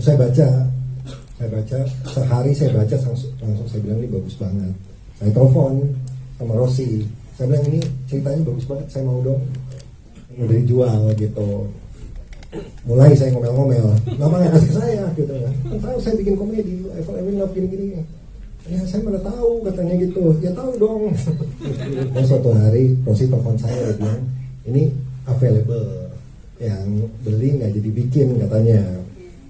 saya baca sehari saya baca langsung saya bilang ini bagus banget. Saya telepon sama Rossi, saya bilang ini ceritanya bagus banget, saya mau dong, udah dijual gitu. Mulai saya ngomel-ngomel, kenapa nggak kasih ke saya gitu ya? Kan tahu saya bikin komedi, Evan Love gini-gini. Ya saya mana tahu katanya gitu, ya tahu dong. Dan suatu hari Rossi telepon saya, dia bilang ini available, yang beli nggak jadi bikin katanya.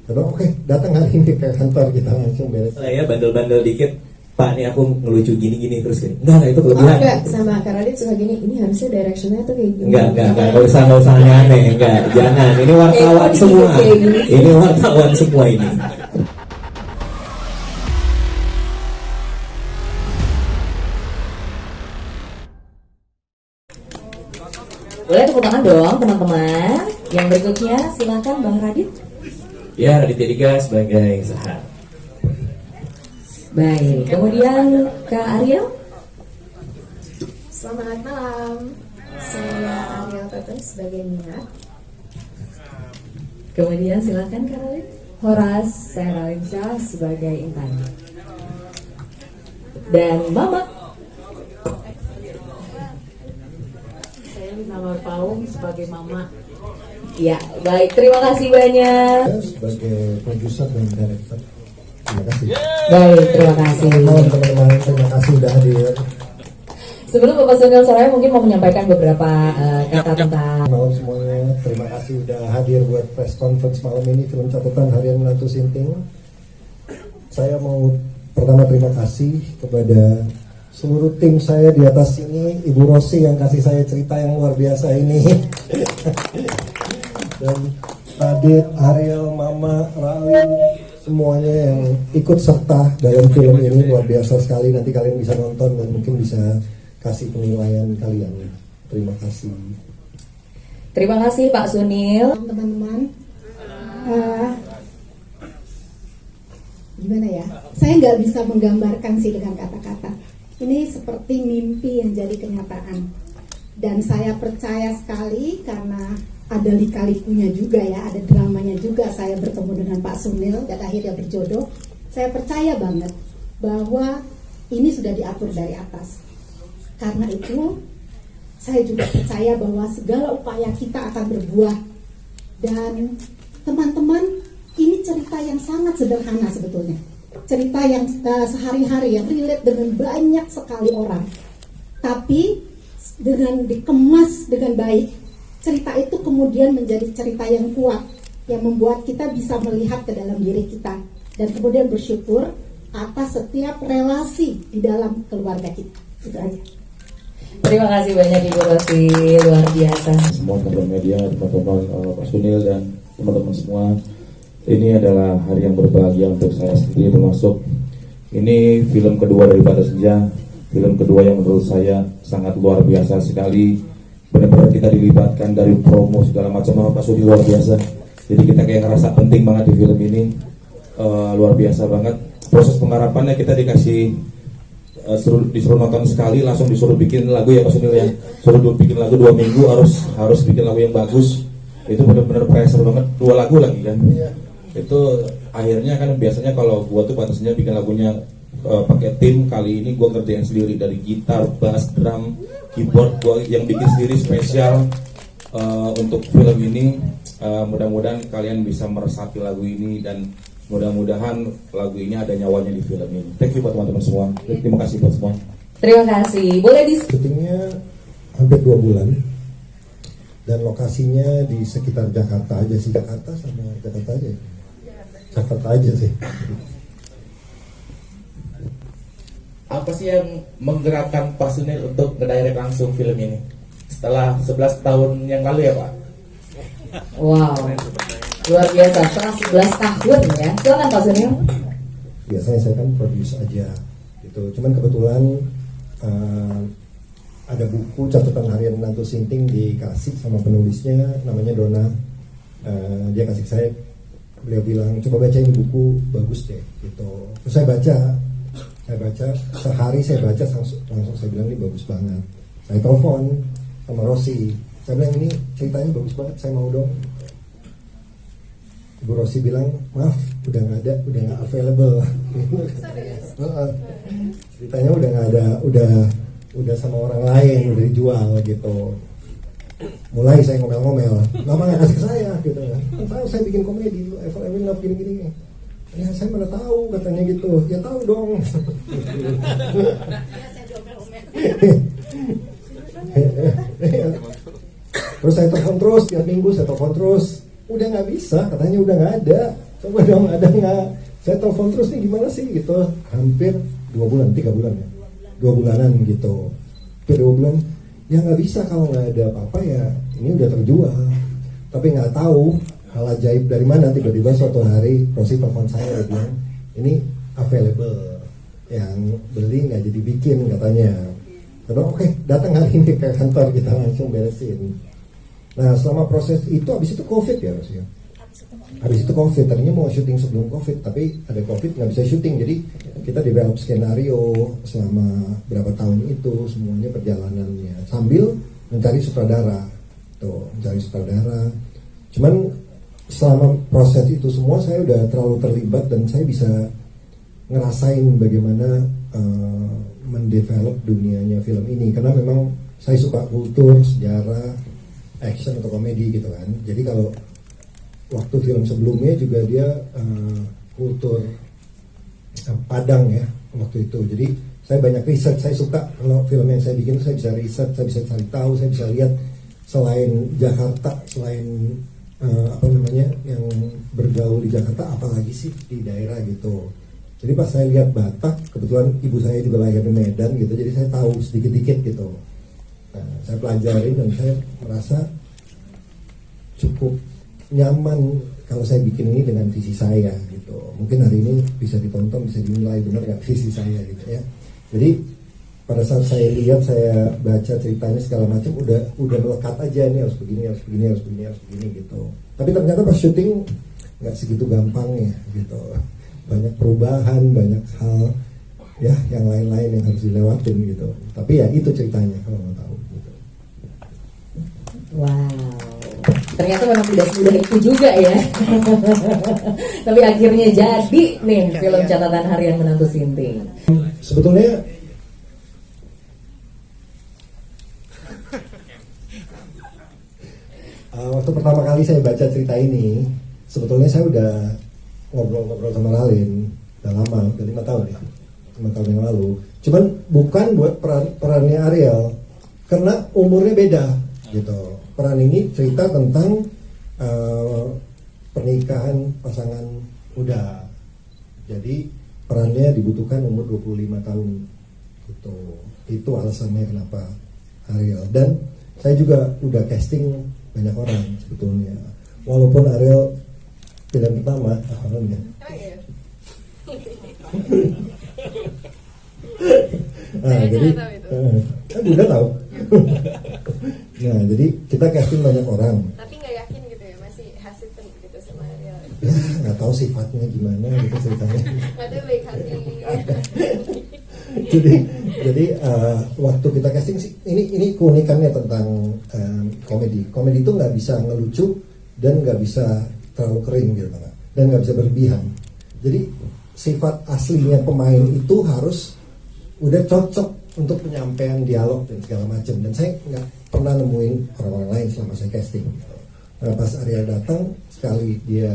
Terus oke, datang hari ini ke kantor, kita langsung beres. Saya bandel-bandel dikit, Pak nih aku ngelucu gini-gini terus gini. Enggak, itu kelebihan. Enggak, sama Kak Radit suka gini, ini harusnya directionnya tuh kayak gini. Enggak usah aneh-aneh, enggak, jangan. Ini wartawan semua. Ini wartawan semua ini. Boleh tepuk tangan dong teman-teman. Yang berikutnya silakan Bang Radit. Ya, Raditya Dika sebagai Zahar. Baik, kemudian Kak Ariel. Selamat malam, saya Ariel Tetun sebagai Mia. Kemudian silakan Kak Radit. Horas, saya Ralinsyah sebagai Intan. Dan Mama. Saya Lina Marpaung sebagai Mama. Ya, baik, terima kasih banyak. Sebagai produser dan director, terima kasih. Baik, terima kasih. Malam teman-teman, terima kasih sudah hadir. Sebelum Bapak Sunil Soraya mungkin mau menyampaikan beberapa kata tentang Malam semuanya, terima kasih sudah hadir buat press conference malam ini film catatan harian Menantu Sinting. Saya mau pertama terima kasih kepada seluruh tim saya di atas sini, Ibu Rosi yang kasih saya cerita yang luar biasa ini. Dan Radit, Ariel, Mama, Ralin, semuanya yang ikut serta dalam film ini luar biasa sekali. Nanti kalian bisa nonton dan mungkin bisa kasih penilaian kalian. Terima kasih. Terima kasih Pak Sunil. Teman-teman, gimana ya? Saya nggak bisa menggambarkan sih dengan kata-kata. Ini seperti mimpi yang jadi kenyataan. Dan saya percaya sekali karena ada lika-likunya juga ya, ada dramanya juga saya bertemu dengan Pak Sunil dan akhirnya berjodoh. Saya percaya banget bahwa ini sudah diatur dari atas. Karena itu saya juga percaya bahwa segala upaya kita akan berbuah. Dan teman-teman, ini cerita yang sangat sederhana sebetulnya. Cerita yang sehari-hari yang relate dengan banyak sekali orang. Tapi dengan dikemas dengan baik, cerita itu kemudian menjadi cerita yang kuat, yang membuat kita bisa melihat ke dalam diri kita dan kemudian bersyukur atas setiap relasi di dalam keluarga kita. Itu aja. Terima kasih banyak Ibu Rosi, luar biasa. Semua teman media, teman-teman Pak Sunil dan teman-teman semua, ini adalah hari yang berbahagia untuk saya sendiri, termasuk ini film kedua dari Batas Senja, film kedua yang menurut saya sangat luar biasa sekali. Benar-benar kita dilibatkan dari promo segala macam sama Pak Sudi, luar biasa. Jadi kita kayak ngerasa penting banget di film ini, luar biasa banget. Proses penggarapannya kita dikasih disuruh nonton sekali, langsung disuruh bikin lagu ya Pak Sunil ya. Suruh bikin lagu 2 minggu, harus bikin lagu yang bagus. Itu benar-benar pressure banget, 2 lagu lagi kan. Itu akhirnya kan biasanya kalau gua tuh batasnya bikin lagunya pakai tim, kali ini gua ngerjain sendiri dari gitar, bass, drum, keyboard, gua yang bikin sendiri spesial untuk film ini. Mudah-mudahan kalian bisa meresapi lagu ini dan mudah-mudahan lagu ini ada nyawanya di film ini. Thank you buat teman-teman semua. Terima kasih buat semua. Terima kasih. Boleh Syutingnya hampir 2 bulan dan lokasinya di sekitar Jakarta aja sih, Jakarta aja sih. Apa sih yang menggerakkan Pak Sunil untuk ngedirect langsung film ini? Setelah 11 tahun yang lalu ya Pak? Wow, luar biasa, setelah 11 tahun ya. Silakan Pak Sunil. Biasanya saya kan produce aja gitu. Cuman kebetulan ada buku catatan harian Menantu Sinting dikasih sama penulisnya, namanya Dona. Dia kasih ke saya, beliau bilang coba baca ini buku, bagus deh gitu. Terus saya baca sehari saya baca langsung saya bilang ini bagus banget. Saya telepon sama Rossi, saya bilang ini ceritanya bagus banget, saya mau dong. Ibu Rosi bilang maaf udah nggak available. Ceritanya udah nggak ada, udah sama orang lain, udah dijual gitu. Mulai saya ngomel-ngomel, lama nggak kasih ke saya gitu kan. Tahu saya bikin komedi, Ever Love gini-gini. Ya saya mana tahu katanya gitu. Ya tahu dong. Terus saya telepon terus tiap minggu, saya telepon terus. Udah nggak bisa, katanya udah nggak ada. Coba dong, ada nggak? Saya telepon terus nih gimana sih gitu. Hampir 2 bulan, 3 bulan ya. 2 bulanan gitu. Hampir 2 bulan. Ya nggak bisa kalau nggak ada apa-apa ya. Ini udah terjual. Tapi nggak tahu hal ajaib dari mana, tiba-tiba suatu hari Rosi telepon saya, dia bilang ini available, yang beli nggak jadi bikin katanya. Terus oke, datang hari ini ke kantor, kita langsung beresin. Nah selama proses itu, habis itu COVID ya Rosi ya. Habis itu COVID, tadinya mau syuting sebelum COVID, tapi ada COVID nggak bisa syuting, jadi kita develop skenario selama berapa tahun itu, semuanya perjalanannya sambil mencari sutradara, tuh mencari sutradara. Cuman selama proses itu semua saya udah terlalu terlibat dan saya bisa ngerasain bagaimana mendevelop dunianya film ini, karena memang saya suka kultur, sejarah, action atau komedi gitu kan. Jadi kalau waktu film sebelumnya juga dia kultur Padang ya waktu itu. Jadi saya banyak riset, saya suka kalau film yang saya bikin saya bisa riset, saya bisa cari tahu, saya bisa lihat selain Jakarta, selain apa namanya yang bergaul di Jakarta, apalagi sih di daerah gitu. Jadi pas saya lihat Batak, kebetulan ibu saya juga lahir di Medan gitu, jadi saya tahu sedikit-sedikit gitu. Nah, saya pelajari dan saya merasa cukup nyaman kalau saya bikin ini dengan visi saya gitu. Mungkin hari ini bisa ditonton, bisa dinilai benar nggak visi saya gitu ya. Jadi pada saat saya lihat, saya baca ceritanya segala macam, udah melekat aja nih, harus begini gitu. Tapi ternyata pas syuting nggak segitu gampangnya gitu. Banyak perubahan, banyak hal ya yang lain-lain yang harus dilewatin gitu. Tapi ya itu ceritanya kalau mau tahu gitu. Wow, ternyata memang tidak semudah itu juga ya. Tapi akhirnya jadi nih film catatan harian Menantu Sinting. Sebetulnya waktu pertama kali saya baca cerita ini, sebetulnya saya udah ngobrol-ngobrol sama Ralin udah lama, udah 5 tahun ya, 5 tahun yang lalu. Cuman bukan buat perannya Ariel, karena umurnya beda gitu. Peran ini cerita tentang pernikahan pasangan muda. Jadi perannya dibutuhkan umur 25 tahun gitu. Itu alasannya kenapa Ariel. Dan saya juga udah casting banyak orang sebetulnya. Walaupun Ariel pilihan pertama, awalnya. Nah, jadi kan udah tahu. Nah, jadi kita casting banyak orang. Tapi nggak yakin gitu ya, masih hesitant gitu sama Ariel. Ya, nggak tahu sifatnya gimana gitu ceritanya. Nggak tahu baik hati. jadi waktu kita casting sih, ini keunikannya tentang komedi. Komedi itu nggak bisa ngelucu dan nggak bisa terlalu kering gitu, dan nggak bisa berlebihan. Jadi sifat aslinya pemain itu harus udah cocok untuk penyampaian dialog dan segala macam. Dan saya nggak pernah nemuin orang-orang lain selama saya casting. Nah, pas Ariel datang, sekali dia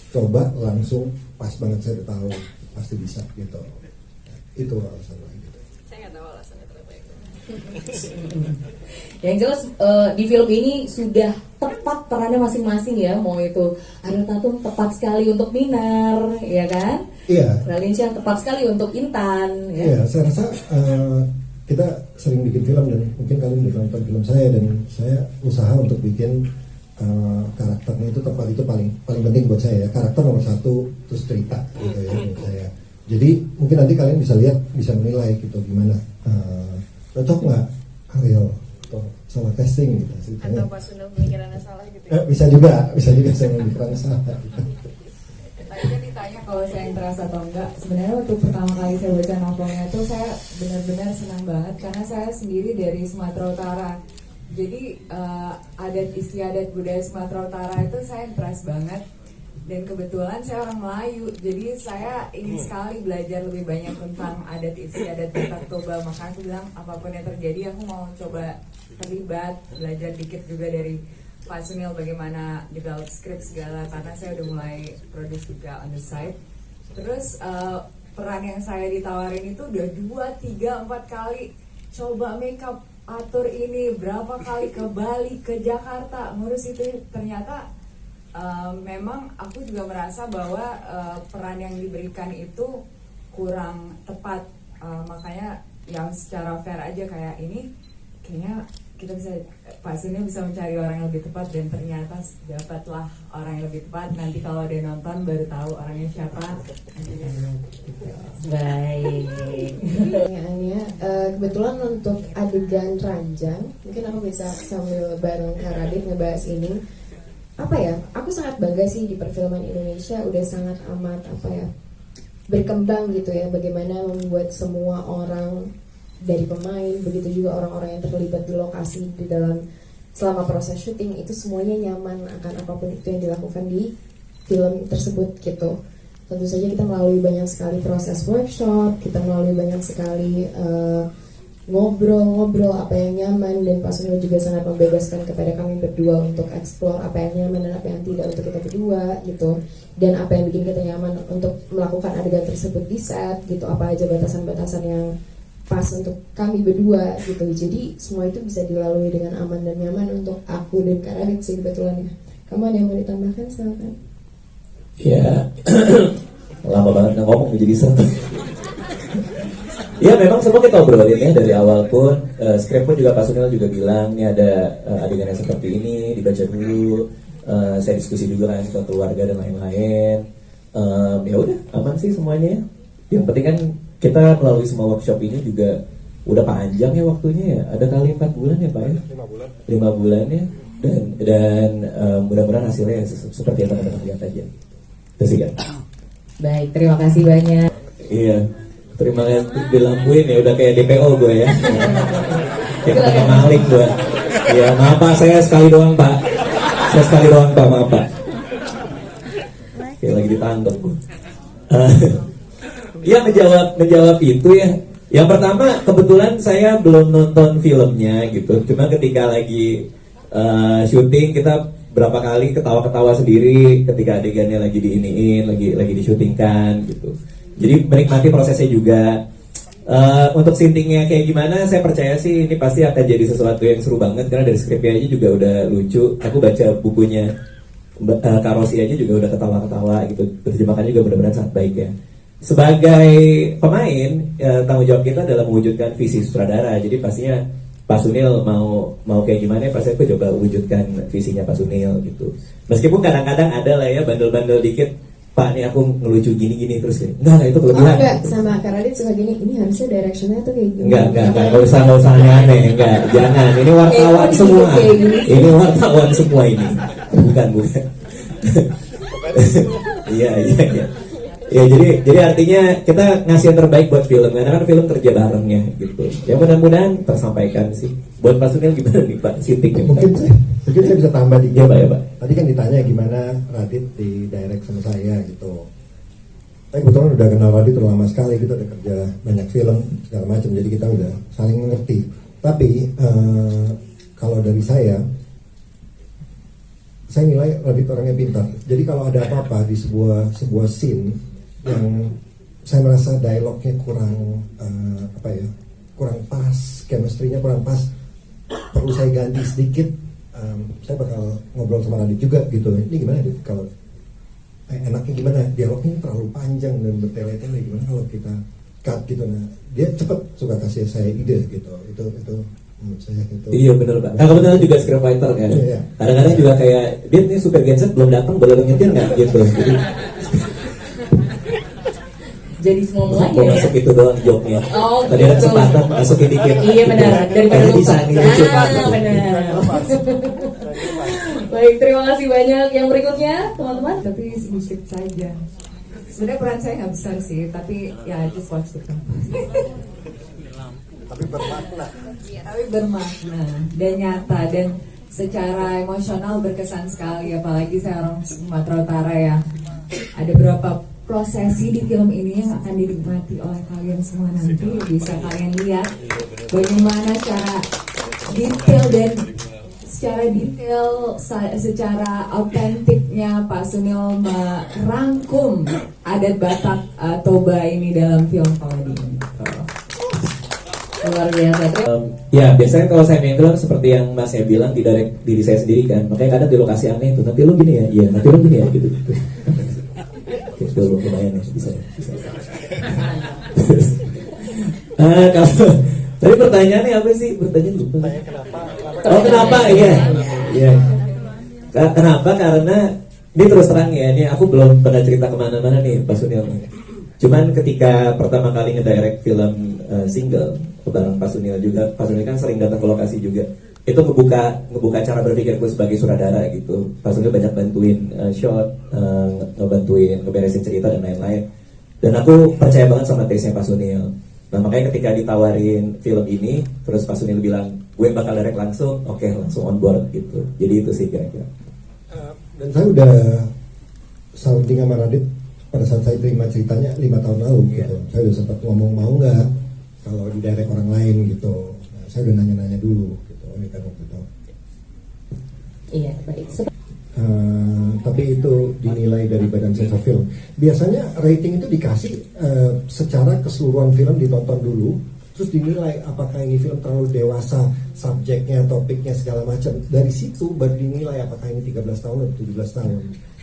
coba langsung pas banget, saya udah tahu pasti bisa gitu. Itu alasannya gitu. Saya nggak tahu alasannya kenapa itu. Yang jelas di film ini sudah tepat perannya masing-masing ya. Mau itu Ariel Tatum tepat sekali untuk Minar, ya kan? Iya. Ralin Syah tepat sekali untuk Intan. Iya, saya rasa kita sering bikin film dan mungkin kalian udah nonton film saya, dan saya usaha untuk bikin karakternya itu tepat, itu paling penting buat saya ya. Karakter nomor 1, terus cerita gitu ya buat saya. Jadi mungkin nanti kalian bisa lihat, bisa menilai gitu gimana cocok nggak Ariel atau salah casting gitu ceritanya. Atau pas Sunda pemikirannya salah gitu ya. Bisa juga saya pemikirannya salah gitu. Tadi ditanya kalau saya interest atau enggak. Sebenarnya waktu pertama kali saya baca novelnya itu saya benar-benar senang banget karena saya sendiri dari Sumatera Utara. Jadi adat istiadat budaya Sumatera Utara itu saya interest banget. Dan kebetulan saya orang Melayu, jadi saya ingin sekali belajar lebih banyak tentang adat istiadat Toba. Maka aku bilang apapun yang terjadi aku mau coba terlibat, belajar dikit juga dari Pak Sunil bagaimana develop script segala, karena saya udah mulai produce juga on the side. Terus peran yang saya ditawarin itu udah 2, 3, 4 kali coba makeup, atur ini, berapa kali ke Bali, ke Jakarta, ngurus itu. Ternyata memang aku juga merasa bahwa peran yang diberikan itu kurang tepat, makanya yang secara fair aja kayak ini kayaknya kita bisa, Pak Sunil bisa mencari orang yang lebih tepat, dan ternyata dapatlah orang yang lebih tepat. Nanti kalau ada yang nonton baru tahu orangnya siapa. Baik. Pertanyaannya, kebetulan untuk adegan ranjang, mungkin aku bisa sambil bareng Kak Radit ngebahas ini. Apa ya? Aku sangat bangga sih di perfilman Indonesia udah sangat amat berkembang gitu ya. Bagaimana membuat semua orang dari pemain, begitu juga orang-orang yang terlibat di lokasi di dalam selama proses syuting itu semuanya nyaman akan apapun itu yang dilakukan di film tersebut gitu. Tentu saja kita melalui banyak sekali proses workshop, kita melalui banyak sekali ngobrol-ngobrol apa yang nyaman, dan Pak Sunil juga sangat membebaskan kepada kami berdua untuk explore apa yang nyaman dan apa yang tidak untuk kita berdua gitu, dan apa yang bikin kita nyaman untuk melakukan adegan tersebut di set gitu, apa aja batasan-batasan yang pas untuk kami berdua gitu. Jadi semua itu bisa dilalui dengan aman dan nyaman untuk aku dan Kak Radit sih kebetulan ya. Kamu ada yang mau ditambahkan, silakan. Ya, lama banget nggak ngomong jadi seru. Ya memang semua kita obrolin ya dari awal pun, skrip pun juga Pak Sunil juga bilang ini ada adegan yang seperti ini, dibaca dulu, saya diskusi juga kan ke keluarga dan lain-lain. Ya udah aman sih semuanya ya. Yang penting kan kita melalui semua workshop ini juga udah panjang ya waktunya ya, ada kali 4 bulan ya Pak ya? 5 bulan ya, dan mudah-mudahan hasilnya seperti yang teman-teman lihat aja. Itu sih kan. Baik, terima kasih banyak. Iya, terima kasih dilampuin ya, udah kayak DPO gue ya. Kayak kata maling gue. Ya maaf Pak, saya sekali doang Pak. Saya sekali doang Pak, maaf Pak. Kayak lagi ditangkap gue. Ya menjawab itu ya. Yang pertama kebetulan saya belum nonton filmnya gitu. Cuma ketika lagi syuting kita berapa kali ketawa-ketawa sendiri ketika adegannya lagi diiniin, lagi disyutingkan gitu. Jadi menikmati prosesnya juga. Untuk sintingnya kayak gimana, saya percaya sih ini pasti akan jadi sesuatu yang seru banget karena dari skripnya aja juga udah lucu. Aku baca bukunya Karosi aja juga udah ketawa-ketawa gitu. Terjemahannya juga benar-benar sangat baik ya. Sebagai pemain, tanggung jawab kita adalah mewujudkan visi sutradara. Jadi pastinya Pak Sunil mau kayak gimana, pasti aku coba wujudkan visinya Pak Sunil gitu. Meskipun kadang-kadang ada lah ya bandel-bandel dikit, Pak ini aku ngelucu gini-gini terus ya. Enggak itu kelebihan. Oh enggak, sama Kak Radit suka gini, ini harusnya directionnya tuh kayak gini. Enggak usah aneh, enggak, jangan. Ini wartawan semua. Ini wartawan semua ini. Bukan. Iya. Ya jadi artinya kita ngasih yang terbaik buat film, karena kan film kerja barengnya gitu. Ya mudah-mudahan tersampaikan sih. Buat Pak Sunil gimana nih Pak Sinting? Mungkin saya bisa tambah dikit. Ya Pak. Tadi kan ditanya gimana Radit di direct sama saya gitu. Saya kebetulan udah kenal Radit udah lama sekali, kita udah kerja banyak film segala macam, jadi kita udah saling mengerti. Tapi kalau dari saya nilai Radit orangnya pintar. Jadi kalau ada apa-apa di sebuah scene yang saya merasa dialognya kurang kurang pas, chemistry-nya kurang pas, perlu saya ganti sedikit, saya bakal ngobrol sama Radit juga gitu. Ini gimana Dit? Kalau enaknya gimana? Dialognya terlalu panjang dan bertele-tele, gimana kalau kita cut gitu? Nah, dia cepet suka kasih saya ide gitu. Itu menurut saya gitu. Iya benar Pak. Nah, kebetulan juga scriptwriter kan. Iya. Kadang-kadang juga kayak dia nih super genset belum datang, boleh nyetir nggak gitu. Jadi semua Mau mulai ya. masuk itu doang joknya. Oh, Tadi ada gitu. kesempatan masukin dikit. Iya benar, daripada Tadi lupa. bisa nih lucu banget. Benar. Baik, terima kasih banyak. Yang berikutnya, teman-teman. Tapi sedikit saja. Sebenarnya peran saya nggak besar sih, tapi ya just watch the film. Tapi bermakna. Tapi bermakna dan nyata dan secara emosional berkesan sekali, apalagi saya orang Sumatera Utara ya. ada berapa prosesi di film ini yang akan dinikmati oleh kalian semua nanti. Bisa kalian lihat bagaimana cara detail dan secara autentiknya Pak Sunil merangkum adat Batak Toba ini dalam film komedi ini. Luar biasa. Ya biasanya kalau saya main film seperti yang Mas saya bilang, didirect diri saya sendiri kan, makanya kadang di lokasi aneh itu, nanti lu gini ya, iya nanti lu gini ya gitu. Oke, lumayan ya, bisa. Kalau tadi pertanyaannya apa sih? Pertanyaan lupa. Oh kenapa? Iya. Kenapa? Karena ini terus terang ya, ini aku belum pernah cerita kemana-mana nih Pak Sunil. Cuman ketika pertama kali ngedirect film single bareng Pak Sunil juga, Pak Sunil kan sering datang ke lokasi juga. Itu ngebuka cara berpikirku sebagai sutradara gitu. Pak Sunil banyak bantuin shot, ngebantuin ngeberesin cerita dan lain-lain. Dan aku percaya banget sama taste-nya Pak Sunil. Nah makanya ketika ditawarin film ini, terus Pak Sunil bilang, gue bakal direct langsung, oke, langsung on board gitu. Jadi itu sih kira-kira. Dan saya udah sounding sama Radit pada saat saya terima ceritanya 5 tahun lalu gitu. Saya udah sempat ngomong mau nggak kalau di direct orang lain gitu. Nah, saya udah nanya-nanya dulu gitu. Ini kan waktu itu. Iya, baik. Tapi itu dinilai dari Badan Sensor Film. Biasanya rating itu dikasih secara keseluruhan film ditonton dulu, terus dinilai apakah ini film terlalu dewasa, subjeknya, topiknya segala macam. Dari situ baru dinilai apakah ini 13 tahun atau 17 tahun.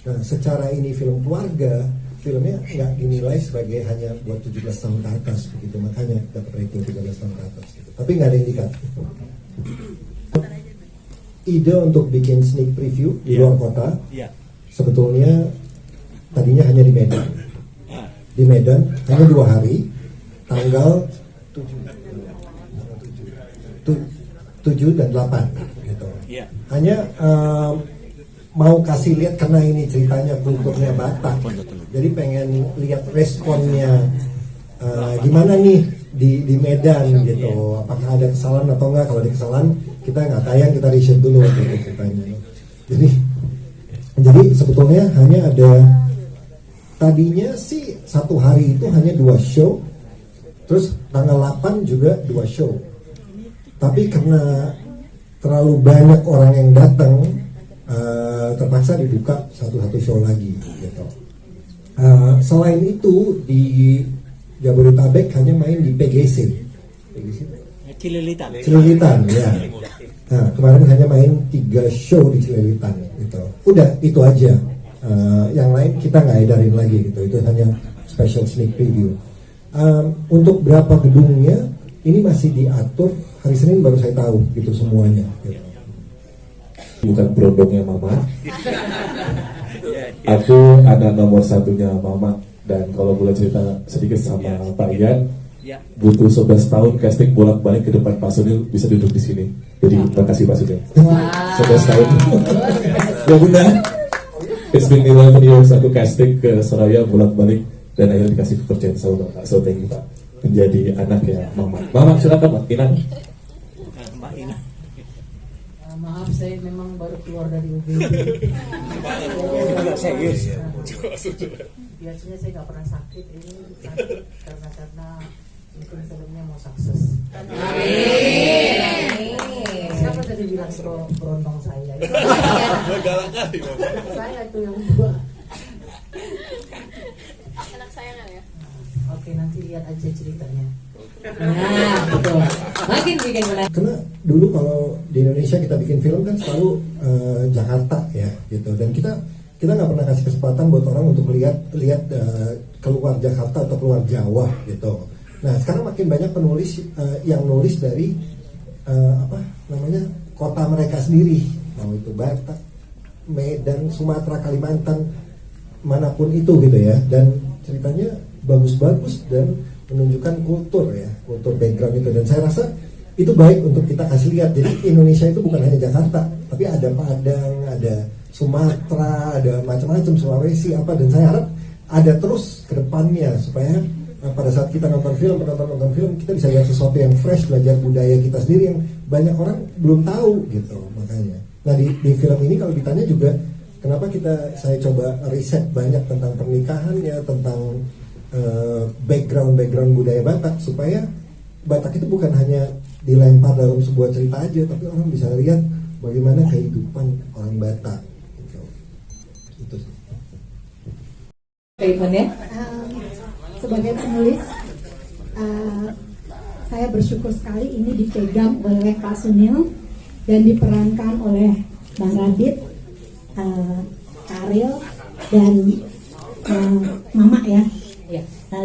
Nah, secara ini film keluarga, filmnya nggak dinilai sebagai hanya buat 17 tahun ke atas begitu, makanya dapat rating 13 tahun ke atas gitu. Tapi nggak ada indikator. Ide untuk bikin sneak preview di luar kota sebetulnya tadinya hanya di Medan. Di Medan hanya 2 hari, tanggal 7 dan 8 gitu. Hanya mau kasih lihat karena ini ceritanya kulturnya Batak. Jadi pengen lihat responnya gimana nih di Medan gitu. Apakah ada kesalahan atau enggak? Kalau ada kesalahan kita nggak tayang, kita riset dulu gitu ceritanya. Jadi sebetulnya hanya ada, tadinya sih 1 hari itu hanya 2 show, terus tanggal 8 juga 2 show. Tapi karena terlalu banyak orang yang datang, terpaksa dibuka satu show lagi gitu. Selain itu di Jabodetabek hanya main di PGC. Cililitan ya. Nah kemarin hanya main 3 show di Cililitan gitu. Udah itu aja. Yang lain kita nggak edarin lagi gitu. Itu hanya special sneak preview. Untuk berapa gedungnya ini masih diatur. Hari Senin baru saya tahu gitu semuanya. Gitu. Bukan produknya Mama. Aku anak nomor 1-nya Mama. Dan kalau boleh cerita sedikit sama Pak Ian, butuh 11 tahun casting bolak-balik ke depan Pak Sunil bisa duduk di sini. Jadi terima kasih Pak Sunil. 11 tahun. Ya benar. It's been 11 years aku casting ke Surabaya bolak-balik dan akhirnya dikasih pekerjaan sama Pak. So thank you Pak. Menjadi anak ya Mama. Mama silakan Mbak Ina. Maaf saya memang baru keluar dari UGD. Serius ya. Biasanya saya nggak pernah sakit, ini sakit karena mungkin filmnya mau sukses. Amin. Siapa tadi bilang berondong saya? Saya itu yang buat. Anak sayangan ya. Oke, nanti lihat aja ceritanya. Nah, betul. Makin bikin menarik. Karena dulu kalau di Indonesia kita bikin film kan selalu Jakarta ya gitu, dan kita nggak pernah kasih kesempatan buat orang untuk lihat keluar Jakarta atau keluar Jawa gitu. Nah sekarang makin banyak penulis yang nulis dari kota mereka sendiri, mau itu Batak, Medan, Sumatera, Kalimantan, manapun itu gitu ya, dan ceritanya bagus-bagus dan menunjukkan kultur background itu, dan saya rasa itu baik untuk kita kasih lihat. Jadi Indonesia itu bukan hanya Jakarta, tapi ada Padang, ada Sumatera, ada macam-macam, Sulawesi dan saya harap ada terus ke depannya supaya pada saat kita nonton film kita bisa lihat sesuatu yang fresh, belajar budaya kita sendiri yang banyak orang belum tahu gitu. Makanya nah di film ini kalau ditanya juga kenapa saya coba riset banyak tentang pernikahannya, tentang background budaya Batak, supaya Batak itu bukan hanya dilempar dalam sebuah cerita aja, tapi orang bisa lihat bagaimana kehidupan orang Batak. Gitu. Itu sih. Statementnya? Sebagai penulis, saya bersyukur sekali ini dipegang oleh Pak Sunil dan diperankan oleh Bang Radit, Karil, dan Mama ya.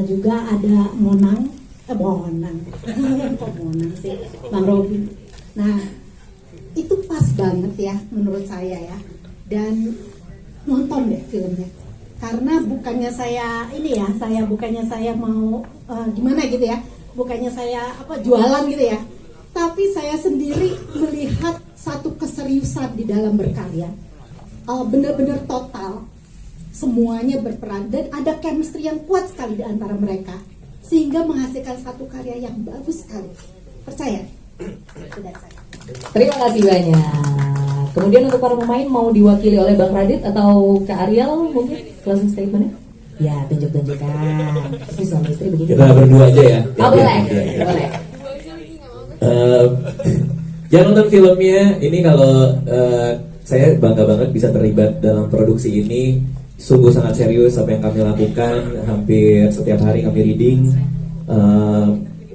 Juga ada Monang, kok Monang sih, Bang Robi. Nah, itu pas banget ya menurut saya ya. Dan nonton deh filmnya. Karena bukannya saya bukannya saya mau gimana gitu ya. Bukannya saya jualan gitu ya. Tapi saya sendiri melihat satu keseriusan di dalam berkarya. Benar-benar total. Semuanya berperan dan ada chemistry yang kuat sekali di antara mereka sehingga menghasilkan satu karya yang bagus sekali. Percaya? Tidak saya. Terima kasih banyak. Kemudian untuk para pemain mau diwakili oleh Bang Radit atau Kak Ariel mungkin closing statementnya? Ya, tunjuk-tunjukkan. Ini suami istri begini. Kita berdua aja ya. Boleh. Boleh. Jangan nonton filmnya. Ini kalau saya bangga banget bisa terlibat dalam produksi ini. Sungguh sangat serius apa yang kami lakukan. Hampir setiap hari kami reading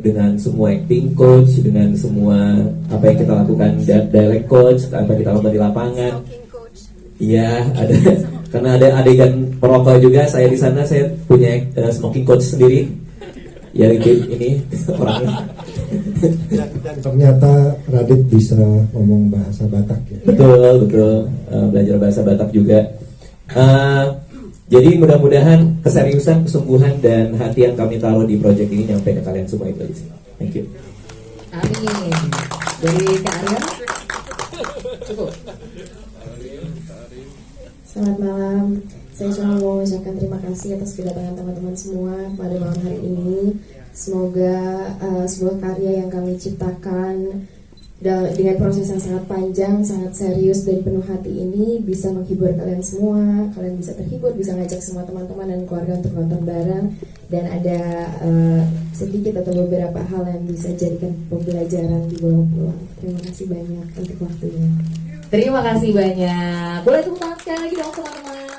dengan semua acting coach, dengan semua apa yang kita lakukan, direct coach, apa yang kita lakukan di lapangan. Iya, ada karena ada adegan perokok juga. Saya di sana saya punya smoking coach sendiri. Ya ini orangnya. Dan ternyata Radit bisa ngomong bahasa Batak ya. Betul. Belajar bahasa Batak juga. Jadi mudah-mudahan keseriusan, kesungguhan dan hati yang kami taruh di proyek ini nyampe ke kalian semua itu aja sih. Thank you. Amin. Dari Kak Ariel. Cukup. Selamat malam. Saya cuma mau mengucapkan terima kasih atas kedatangan teman-teman semua pada malam hari ini. Semoga sebuah karya yang kami ciptakan dengan proses yang sangat panjang, sangat serius dan penuh hati ini bisa menghibur kalian semua. Kalian bisa terhibur, bisa ngajak semua teman-teman dan keluarga untuk nonton bareng. Dan ada sedikit atau beberapa hal yang bisa jadikan pembelajaran dibawa pulang. Terima kasih banyak untuk waktunya. Terima kasih banyak. Boleh tepuk tangan sekali lagi dong teman-teman.